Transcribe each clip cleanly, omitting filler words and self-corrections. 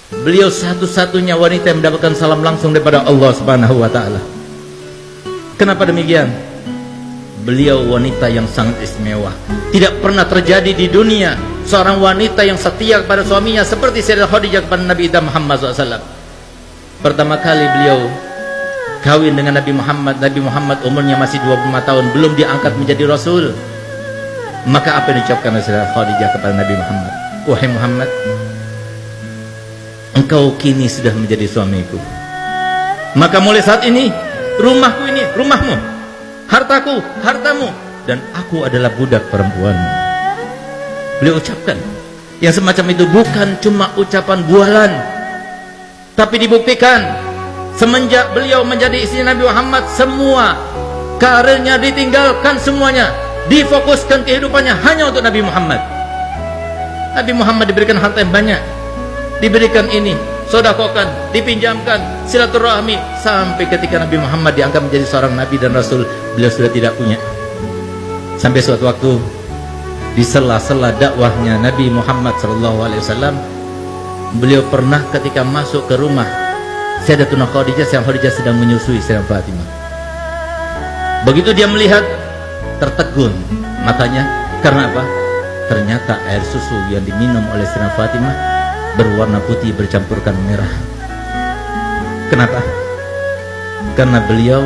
Beliau satu-satunya wanita yang mendapatkan salam langsung daripada Allah Subhanahu wa taala. Kenapa demikian? Beliau wanita yang sangat istimewa. Tidak pernah terjadi di dunia seorang wanita yang setia kepada suaminya seperti Sayyidah Khadijah kepada Nabi Muhammad SAW. Pertama kali beliau kawin dengan Nabi Muhammad. Nabi Muhammad umurnya masih 25 tahun, belum diangkat menjadi Rasul. Maka apa yang diucapkan oleh Sayyidah Khadijah kepada Nabi Muhammad? Wahai Muhammad, engkau kini sudah menjadi suamiku. Maka mulai saat ini, rumahku ini rumahmu, hartaku hartamu, dan aku adalah budak perempuanmu. Beliau ucapkan yang semacam itu bukan cuma ucapan bualan, tapi dibuktikan semenjak beliau menjadi istri Nabi Muhammad, semua karirnya ditinggalkan, semuanya difokuskan kehidupannya hanya untuk Nabi Muhammad. Nabi Muhammad diberikan harta yang banyak, diberikan ini, sodakokan, dipinjamkan, silaturahmi, sampai ketika Nabi Muhammad diangkat menjadi seorang Nabi dan Rasul, beliau sudah tidak punya. Sampai suatu waktu di sela-sela dakwahnya Nabi Muhammad SAW, beliau pernah ketika masuk ke rumah Sayyidatuna Khadijah, Sayyidah Khadijah sedang menyusui Sayyidah Fatimah. Begitu dia melihat, tertegun matanya. Karena apa? Ternyata air susu yang diminum oleh Sayyidah Fatimah berwarna putih bercampurkan merah. Kenapa? Karena beliau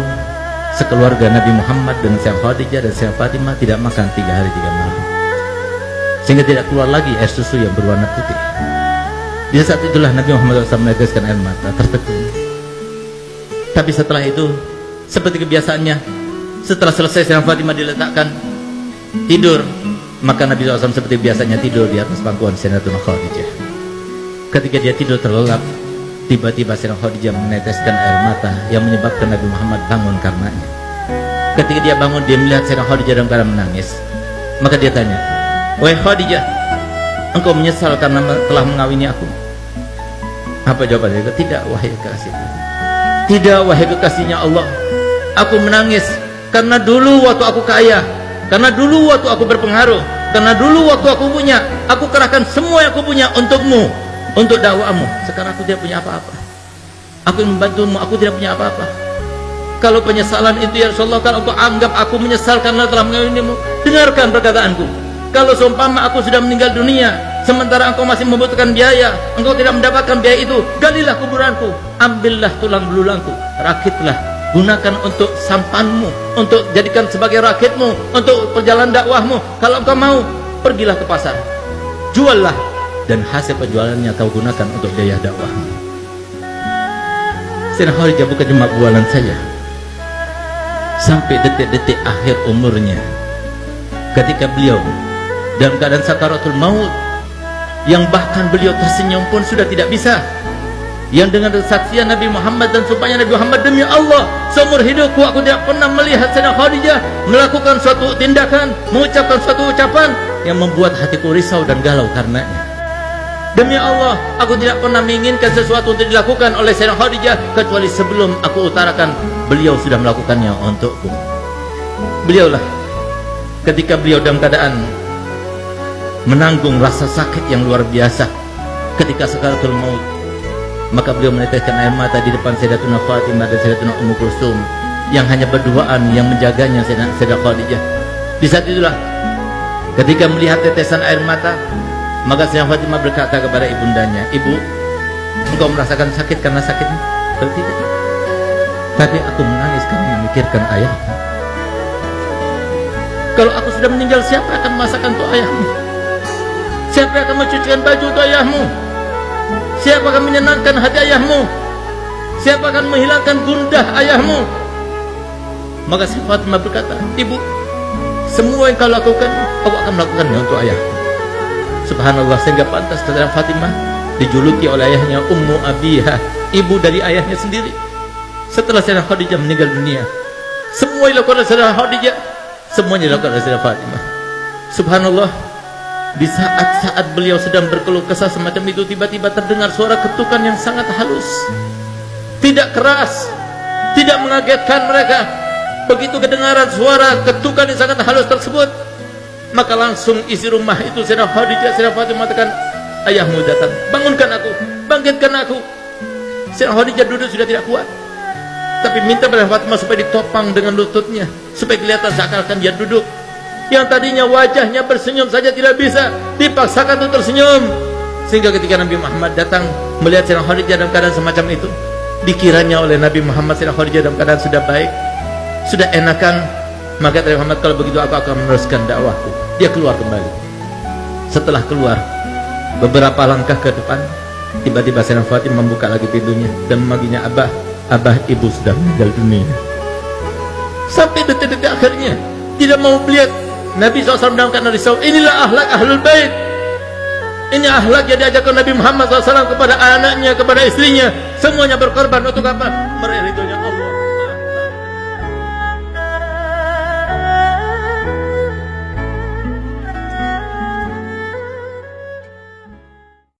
sekeluarga Nabi Muhammad dengan Sayyidah Khadijah dan Sayyidah Fatimah tidak makan 3 hari 3 malam, sehingga tidak keluar lagi air susu yang berwarna putih. Di saat itulah Nabi Muhammad SAW meneteskan air mata, tertegun. Tapi setelah itu, seperti kebiasaannya, setelah selesai Sayyidah Fatimah diletakkan tidur, maka Nabi SAW seperti biasanya tidur di atas pangkuan Sayyidatuna Khadijah. Ketika dia tidur terlelap, tiba-tiba Sayyidah Khadijah meneteskan air mata yang menyebabkan Nabi Muhammad bangun karenanya. Ketika dia bangun, dia melihat Sayyidah Khadijah dalam keadaan menangis. Maka dia tanya, "Wahai Khadijah, engkau menyesal karena telah mengawini aku?" Apa jawabannya? "Tidak, wahai kekasih. Tidak, wahai kekasihnya Allah. Aku menangis karena dulu waktu aku kaya, karena dulu waktu aku berpengaruh, karena dulu waktu aku punya, aku kerahkan semua yang aku punya untukmu, untuk dakwahmu. Sekarang aku tidak punya apa-apa. Aku yang membantumu, aku tidak punya apa-apa. Kalau penyesalan itu ya Rasulullah, kalau engkau anggap aku menyesal karena telah mengawinimu, dengarkan perkataanku. Kalau seumpama aku sudah meninggal dunia, sementara engkau masih membutuhkan biaya, engkau tidak mendapatkan biaya itu, galilah kuburanku, ambillah tulang belulangku, rakitlah, gunakan untuk sampanmu, untuk jadikan sebagai rakitmu, untuk perjalanan dakwahmu. Kalau engkau mau, pergilah ke pasar, juallah, dan hasil penjualannya kau gunakan untuk biaya dakwahmu." Sayyidah Khadijah bukan cuma bualan saja. Sampai detik-detik akhir umurnya, ketika beliau dalam keadaan sakaratul maut, yang bahkan beliau tersenyum pun sudah tidak bisa, yang dengan kesaksian Nabi Muhammad dan sumpahnya Nabi Muhammad, "Demi Allah, seumur hidupku aku tidak pernah melihat Sayyidah Khadijah melakukan suatu tindakan, mengucapkan suatu ucapan yang membuat hatiku risau dan galau karenanya. Demi Allah, aku tidak pernah menginginkan sesuatu untuk dilakukan oleh Sayyidah Khadijah kecuali sebelum aku utarakan, beliau sudah melakukannya untukku." Beliaulah ketika beliau dalam keadaan menanggung rasa sakit yang luar biasa ketika sakaratul maut, maka beliau meneteskan air mata di depan Sayyidatuna Fatimah dan Sayyidatuna Ummu Kulsum yang hanya berduaan yang menjaganya Sayyidah Khadijah. Di saat itulah ketika melihat tetesan air mata, maka Sayyidah Fatimah berkata kepada ibundanya, "Ibu, engkau merasakan sakit karena sakitmu?" "Tidak, tapi aku menangis karena memikirkan ayahmu. Kalau aku sudah meninggal, siapa akan masakan untuk ayahmu? Siapa akan mencucikan baju untuk ayahmu? Siapa akan menyenangkan hati ayahmu? Siapa akan menghilangkan gundah ayahmu?" Maka Sayyidah Fatimah berkata, "Ibu, semua yang kau lakukan, aku akan melakukannya untuk ayahku." Subhanallah, sehingga pantas Sayyidah Fatimah dijuluki oleh ayahnya Ummu Abiha, ibu dari ayahnya sendiri. Setelah Sayyidah Khadijah meninggal dunia, semua yang dilakukan oleh Sayyidah Khadijah, semuanya dilakukan oleh Sayyidah Fatimah. Subhanallah, di saat-saat beliau sedang berkeluh kesah semacam itu, tiba-tiba terdengar suara ketukan yang sangat halus, tidak keras, tidak mengagetkan mereka. Begitu kedengaran suara ketukan yang sangat halus tersebut, maka langsung isi rumah itu Sayyidah Khadijah, Sayyidah Fatimah mengatakan, "Ayahmu datang, bangunkan aku, bangkitkan aku. Sayyidah Khadijah duduk sudah tidak kuat, tapi minta pada Fatimah supaya ditopang dengan lututnya, supaya kelihatan seakan-akan dia duduk. Yang tadinya wajahnya bersenyum saja tidak bisa, dipaksakan untuk tersenyum. Sehingga ketika Nabi Muhammad datang melihat Sayyidah Khadijah dalam keadaan semacam itu, dikiranya oleh Nabi Muhammad Sayyidah Khadijah dalam keadaan sudah baik, sudah enakan. Maka Nabi Muhammad, kalau begitu aku akan meneruskan dakwahku. Dia keluar kembali. Setelah keluar beberapa langkah ke depan, tiba-tiba Sayyidah Fatimah membuka lagi pintunya dan memanggilnya, Abah, Abah, ibu sudah meninggal dunia. Sampai detik-detik akhirnya tidak mau melihat Nabi SAW dalam keadaan risau. Inilah akhlak ahlul bait. Ini akhlak yang diajarkan Nabi Muhammad SAW kepada anaknya, kepada istrinya. Semuanya berkorban untuk apa? Meraih ridho